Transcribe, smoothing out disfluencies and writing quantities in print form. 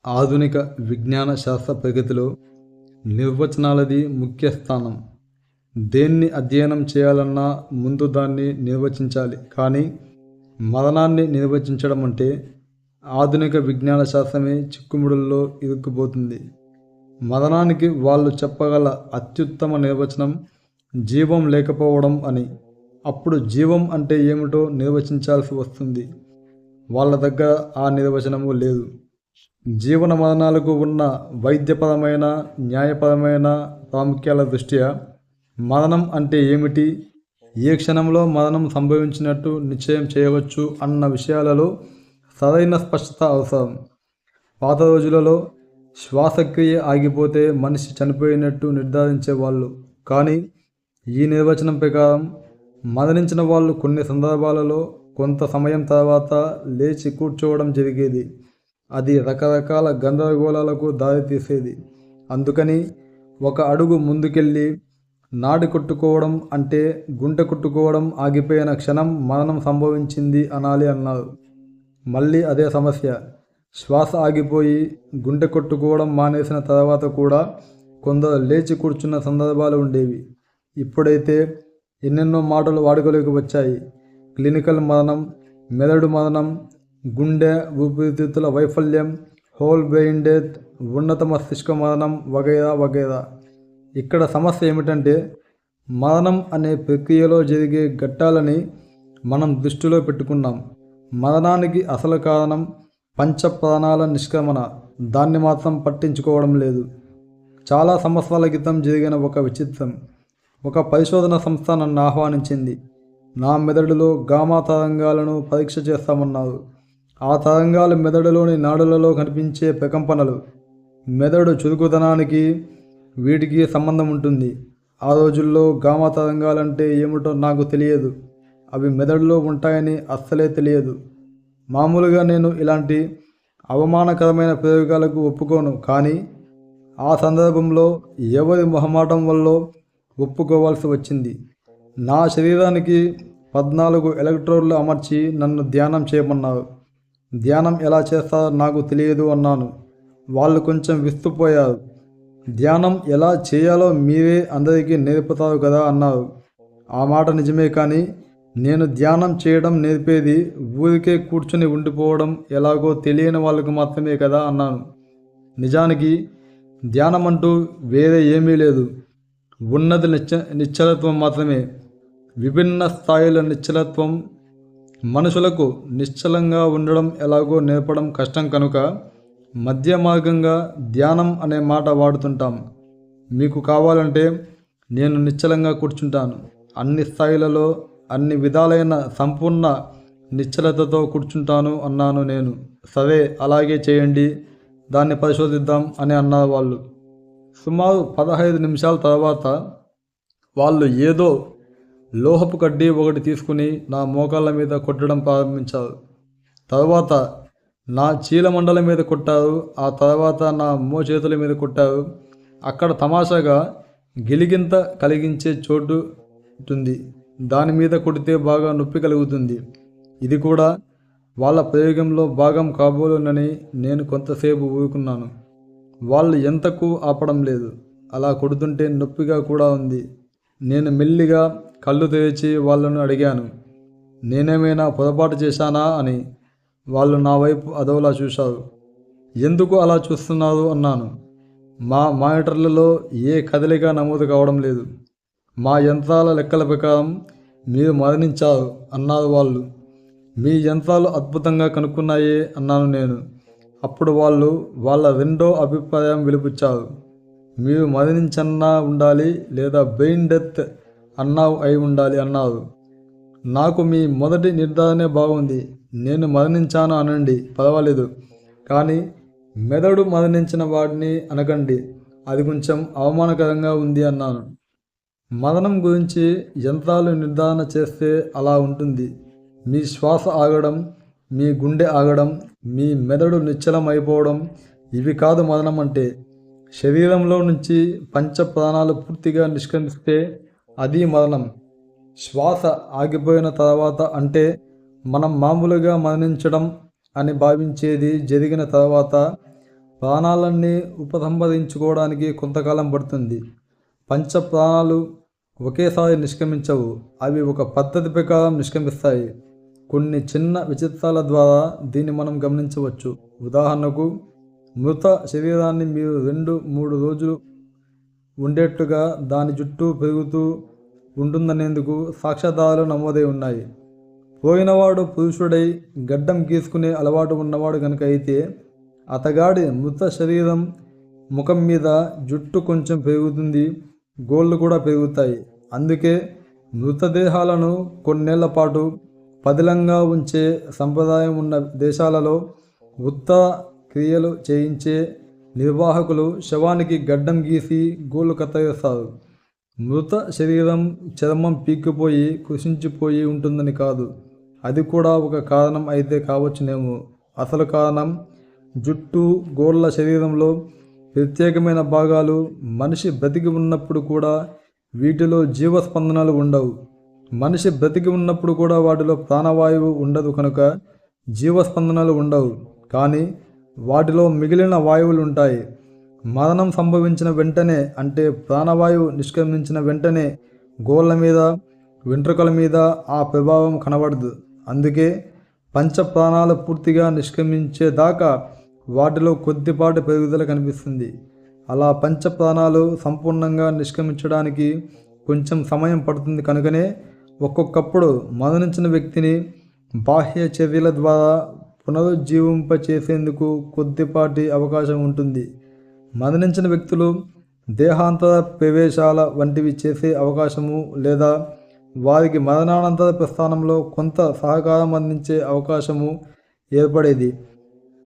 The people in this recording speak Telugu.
ఆధునిక విజ్ఞాన శాస్త్ర ప్రగతిలో నిర్వచనాలది ముఖ్య స్థానం. దేన్ని అధ్యయనం చేయాలన్నా ముందు దాన్ని నిర్వచించాలి. కానీ మరణాన్ని నిర్వచించడం అంటే ఆధునిక విజ్ఞాన శాస్త్రమే చిక్కుముడుల్లో ఇరుక్కుపోతుంది. మరణానికి వాళ్ళు చెప్పగల అత్యుత్తమ నిర్వచనం జీవం లేకపోవడం అని. అప్పుడు జీవం అంటే ఏమిటో నిర్వచించాల్సి వస్తుంది. వాళ్ళ దగ్గర ఆ నిర్వచనము లేదు. జీవన మరణాలకు ఉన్న వైద్యపరమైన, న్యాయపరమైన ప్రాముఖ్యాల దృష్ట్యా మరణం అంటే ఏమిటి, ఏ క్షణంలో మరణం సంభవించినట్టు నిశ్చయం చేయవచ్చు అన్న విషయాలలో సరైన స్పష్టత అవసరం. పాత రోజులలో శ్వాసక్రియ ఆగిపోతే మనిషి చనిపోయినట్టు నిర్ధారించేవాళ్ళు. కానీ ఈ నిర్వచనం ప్రకారం మరణించిన వాళ్ళు కొన్ని సందర్భాలలో కొంత సమయం తర్వాత లేచి కూర్చోవడం జరిగేది. అది రకరకాల గందరగోళాలకు దారితీసేది. అందుకని ఒక అడుగు ముందుకెళ్ళి నాడి కొట్టుకోవడం అంటే గుంటె కొట్టుకోవడం ఆగిపోయిన క్షణం మరణం సంభవించింది అనాలి అన్నారు. మళ్ళీ అదే సమస్య. శ్వాస ఆగిపోయి గుంటె కొట్టుకోవడం మానేసిన తర్వాత కూడా కొందరు లేచి కూర్చున్న సందర్భాలు ఉండేవి. ఇప్పుడైతే ఎన్నెన్నో మాటలు వాడుకలోకి వచ్చాయి. క్లినికల్ మరణం, మెదడు మరణం, గుండె ఊపిరితిత్తుల వైఫల్యం, హోల్ బ్రెయిన్ డెత్, ఉన్నత మస్తిష్క మరణం వగైరా వగైరా. ఇక్కడ సమస్య ఏమిటంటే మరణం అనే ప్రక్రియలో జరిగే ఘట్టాలని మనం దృష్టిలో పెట్టుకున్నాం. మరణానికి అసలు కారణం పంచ ప్రాణాల నిష్క్రమణ. దాన్ని మాత్రం పట్టించుకోవడం లేదు. చాలా సంవత్సరాల క్రితం జరిగిన ఒక విచిత్రం. ఒక పరిశోధన సంస్థ నన్ను ఆహ్వానించింది. నా మెదడులో గామా తరంగాలను పరీక్ష చేస్తామన్నారు. ఆ తరంగాలు మెదడులోని నాడులలో కనిపించే ప్రకంపనలు. మెదడు చురుకుదనానికి వీటికి సంబంధం ఉంటుంది. ఆ రోజుల్లో గామా తరంగాలంటే ఏమిటో నాకు తెలియదు. అవి మెదడులో ఉంటాయని అస్సలే తెలియదు. మామూలుగా నేను ఇలాంటి అవమానకరమైన ప్రయోగాలకు ఒప్పుకోను. కానీ ఆ సందర్భంలో ఎవరి మొహమాటం వల్ల ఒప్పుకోవాల్సి వచ్చింది. నా శరీరానికి 14 ఎలక్ట్రోడ్లు అమర్చి నన్ను ధ్యానం చేయమన్నారు. ధ్యానం ఎలా చేస్తారో నాకు తెలియదు అన్నాను. వాళ్ళు కొంచెం విస్తుపోయారు. ధ్యానం ఎలా చేయాలో మీరే అందరికీ నేర్పుతారు కదా అన్నారు. ఆ మాట నిజమే, కానీ నేను ధ్యానం చేయడం నేర్పేది ఊరికే కూర్చుని ఉండిపోవడం ఎలాగో తెలియని వాళ్ళకు మాత్రమే కదా అన్నాను. నిజానికి ధ్యానం అంటూ వేరే ఏమీ లేదు. ఉన్నది నిశ్చలత్వం మాత్రమే. విభిన్న స్థాయిల నిశ్చలత్వం. మనుషులకు నిశ్చలంగా ఉండడం ఎలాగో నేర్పడం కష్టం కనుక మధ్య మార్గంగా ధ్యానం అనే మాట వాడుతుంటాం. మీకు కావాలంటే నేను నిశ్చలంగా కూర్చుంటాను. అన్ని స్థాయిలలో అన్ని విధాలైన సంపూర్ణ నిశ్చలతతో కూర్చుంటాను అన్నాను నేను. సరే, అలాగే చేయండి, దాన్ని పరిశోధిద్దాం అని అన్నారు వాళ్ళు. సుమారు 15 నిమిషాల తర్వాత వాళ్ళు ఏదో లోహపు కడ్డీ ఒకటి తీసుకుని నా మోకాళ్ళ మీద కొట్టడం ప్రారంభించారు. తర్వాత నా చీలమండల మీద కొట్టారు. ఆ తర్వాత నా మోచేతుల మీద కొట్టారు. అక్కడ తమాషాగా గిలిగింత కలిగించే చోటు ఉంటుంది. దాని మీద కొడితే బాగా నొప్పి కలుగుతుంది. ఇది కూడా వాళ్ళ ప్రయోగంలో భాగం కాబోలునని నేను కొంతసేపు ఊరుకున్నాను. వాళ్ళు ఎంతకు ఆపడం లేదు. అలా కొడుతుంటే నొప్పిగా కూడా ఉంది. నేను మెల్లిగా కళ్ళు తెరిచి వాళ్ళను అడిగాను, నేనేమైనా పొరపాటు చేశానా అని. వాళ్ళు నా వైపు అదోలా చూశారు. ఎందుకు అలా చూస్తున్నారు అన్నాను. మా మానిటర్లలో ఏ కదలిక నమోదు కావడం లేదు. మా యంత్రాల లెక్కల ప్రకారం మీరు మరణించారు అన్నారు వాళ్ళు. మీ యంత్రాలు అద్భుతంగా కనుక్కున్నాయే అన్నాను నేను. అప్పుడు వాళ్ళు వాళ్ళ రెండో అభిప్రాయం వెలిపుచ్చారు. మీరు మరణించన్నా ఉండాలి, లేదా బ్రెయిన్ డెత్ అన్నా అయి ఉండాలి అన్నారు. నాకు మీ మొదటి నిర్ధారణే బాగుంది. నేను మరణించాను అనండి, పర్వాలేదు. కానీ మెదడు మరణించిన వాడిని అనకండి, అది కొంచెం అవమానకరంగా ఉంది అన్నాను. మరణం గురించి యంత్రాలు నిర్ధారణ చేస్తే అలా ఉంటుంది. మీ శ్వాస ఆగడం, మీ గుండె ఆగడం, మీ మెదడు నిశ్చలం అయిపోవడం, ఇవి కాదు మరణం అంటే. శరీరంలో నుంచి పంచ ప్రాణాలు పూర్తిగా నిష్క్రమిస్తే అది మరణం. శ్వాస ఆగిపోయిన తర్వాత అంటే మనం మామూలుగా మరణించడం అని భావించేది జరిగిన తర్వాత ప్రాణాలన్నీ ఉపసంహరించుకోవడానికి కొంతకాలం పడుతుంది. పంచ ప్రాణాలు ఒకేసారి నిష్క్రమించవు. అవి ఒక పద్ధతి ప్రకారం నిష్క్రమిస్తాయి. కొన్ని చిన్న విచిత్రాల ద్వారా దీన్ని మనం గమనించవచ్చు. ఉదాహరణకు, మృత శరీరాన్ని మీరు 2-3 రోజులు ఉండేట్టుగా దాని చుట్టూ పెరుగుతూ ఉంటుందనేందుకు సాక్ష్యాధారాలు నమోదై ఉన్నాయి. పోయినవాడు పురుషుడై గడ్డం గీసుకునే అలవాటు ఉన్నవాడు కనుక అయితే అతగాడి మృత శరీరం ముఖం మీద జుట్టు కొంచెం పెరుగుతుంది, గోళ్ళు కూడా పెరుగుతాయి. అందుకే మృతదేహాలను కొన్నేళ్ల పాటు పదిలంగా ఉంచే సంప్రదాయం ఉన్న దేశాలలో ఉత్తర క్రియలు చేయించే నిర్వాహకులు శవానికి గడ్డం గీసి గోళ్ళు కత్తిరిస్తారు. మృత శరీరం చర్మం పీక్కుపోయి కృషించిపోయి ఉంటుందని కాదు. అది కూడా ఒక కారణం అయితే కావచ్చునేమో. అసలు కారణం జుట్టు, గోళ్ళ శరీరంలో ప్రత్యేకమైన భాగాలు మనిషి బ్రతికి ఉన్నప్పుడు కూడా వీటిలో జీవస్పందనలు ఉండవు. మనిషి బ్రతికి ఉన్నప్పుడు కూడా వాటిలో ప్రాణవాయువు ఉండదు కనుక జీవస్పందనలు ఉండవు. కానీ వాటిలో మిగిలిన వాయువులు ఉంటాయి. మరణం సంభవించిన వెంటనే, అంటే ప్రాణవాయువు నిష్క్రమించిన వెంటనే గోళ్ళ మీద, వెంట్రుకల మీద ఆ ప్రభావం కనబడదు. అందుకే పంచ ప్రాణాలు పూర్తిగా నిష్క్రమించేదాకా వాటిలో కొద్దిపాటి పెరుగుదల కనిపిస్తుంది. అలా పంచ ప్రాణాలు సంపూర్ణంగా నిష్క్రమించడానికి కొంచెం సమయం పడుతుంది. కనుకనే ఒక్కొక్కప్పుడు మరణించిన వ్యక్తిని బాహ్య చర్యల ద్వారా పునరుజ్జీవింపచేసేందుకు కొద్దిపాటి అవకాశం ఉంటుంది. మరణించిన వ్యక్తులు దేహాంతర ప్రవేశాల వంటివి చేసే అవకాశము, లేదా వారికి మరణానంతర ప్రస్థానంలో కొంత సహకారం అందించే అవకాశము ఏర్పడేది.